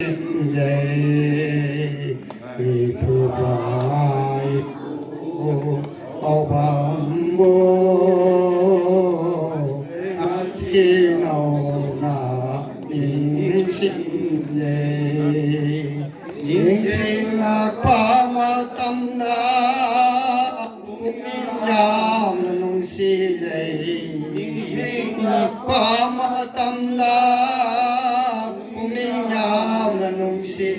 Jai Phubai Ô Bam Bồ Si Nâu Na Ni Sinh Jai Ni Sinh Na Pa Ma Tam Na Yam Nung Si Jai Pa Ma Tam Na Nung si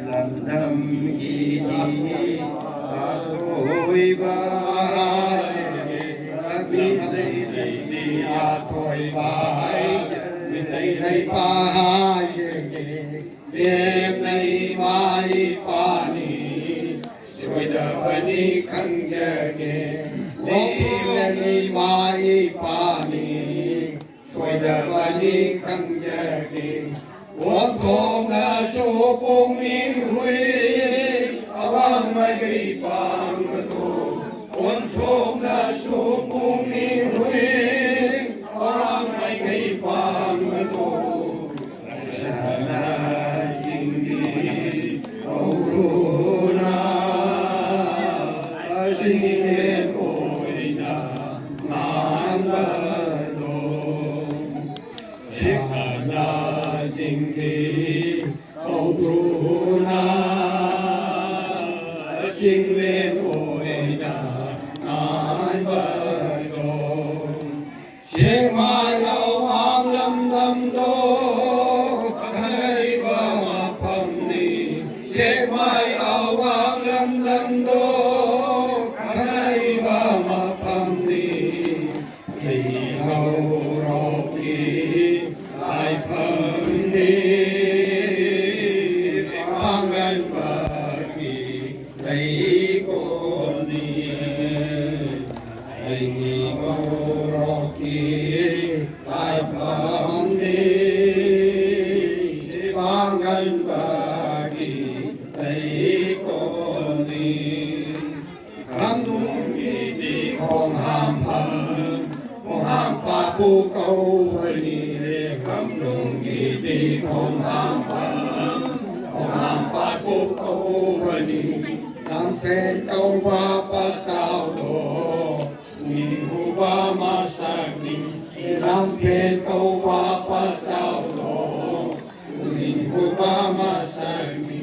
làm đâm y đi sa thôi ba bi đây đi a thôi ba bi đây pa ha ye nay mai pa ni rồi đợi ni khăn jage nay mai pa ni rồi đợi ni khăn jage Ôn thôn là số bông mi huy, awang mai gây bang tu. Ôn thôn là số bông mi huy, awang mai gây bang tu. Sana jingdi auruna, asingin koina nambado. Sana Jingdi Auruna Jinglen Oina Nan Bado Shek Mai Ao Ang Lam Dam Do Khanai Ba Ma Pham Ni Shek Mai Ao Ang Lam Dam Do Khanai Ba Ma Pham Ni Thầy Hậu Rọc Kỳ Lai Pham Ni Phang Gan Ba Kỳ Lấy Cô Ni Thầy Hậu Rọc Kỳ Lai Pham Ni Phang Gan Ba Kỳ Lấy Cô Ni Khám đúng đi đi không ham phận không ham pa pu câu vani khám đúng đi đi không ham phận không ham pa pu câu vani làm phen câu ba pa sao đồ ni hu ba ma sang ni làm phen câu ba pa sao đồ ni hu ba ma sang ni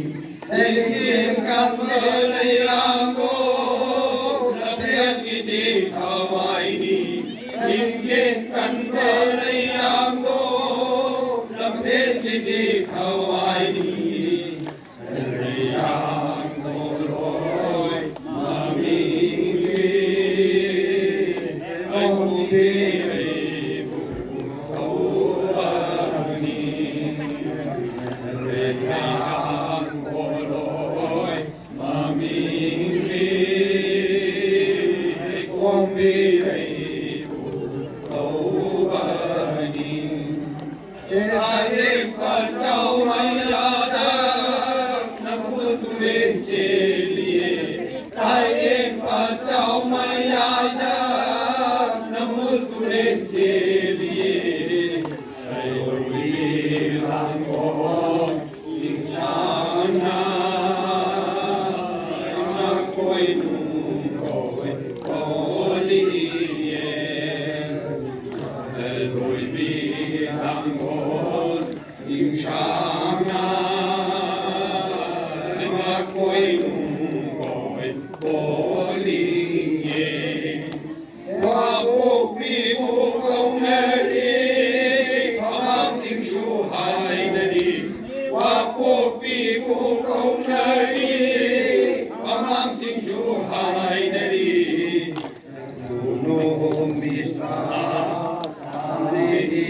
Hãy subscribe cho kênh Ghiền Mì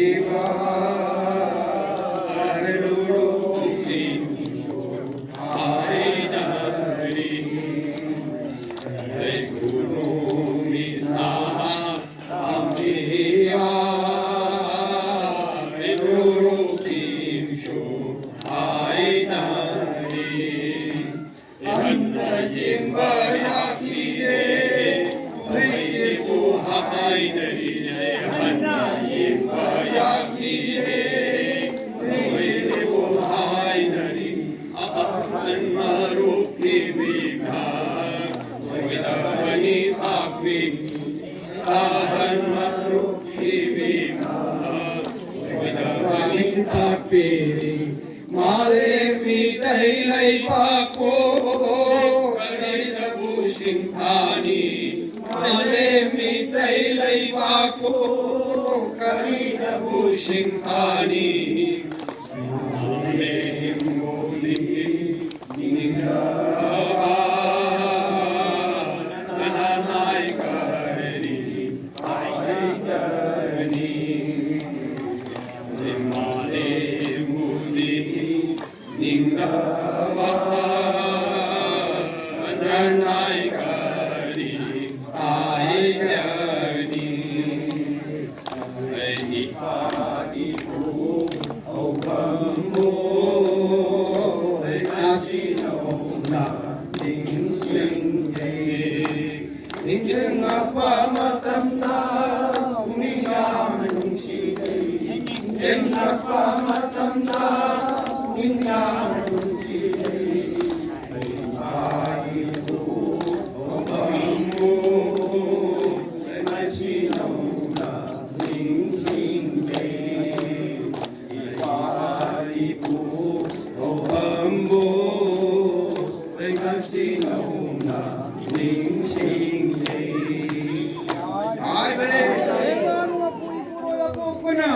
Gõ Để không bỏ lỡ những 马来米带来巴国，可里的不行他尼，马来米带来巴国，可里的不行他尼，马来姆尼尼嘎。Ay, pare. Ay, mga puri-puro na po ko na.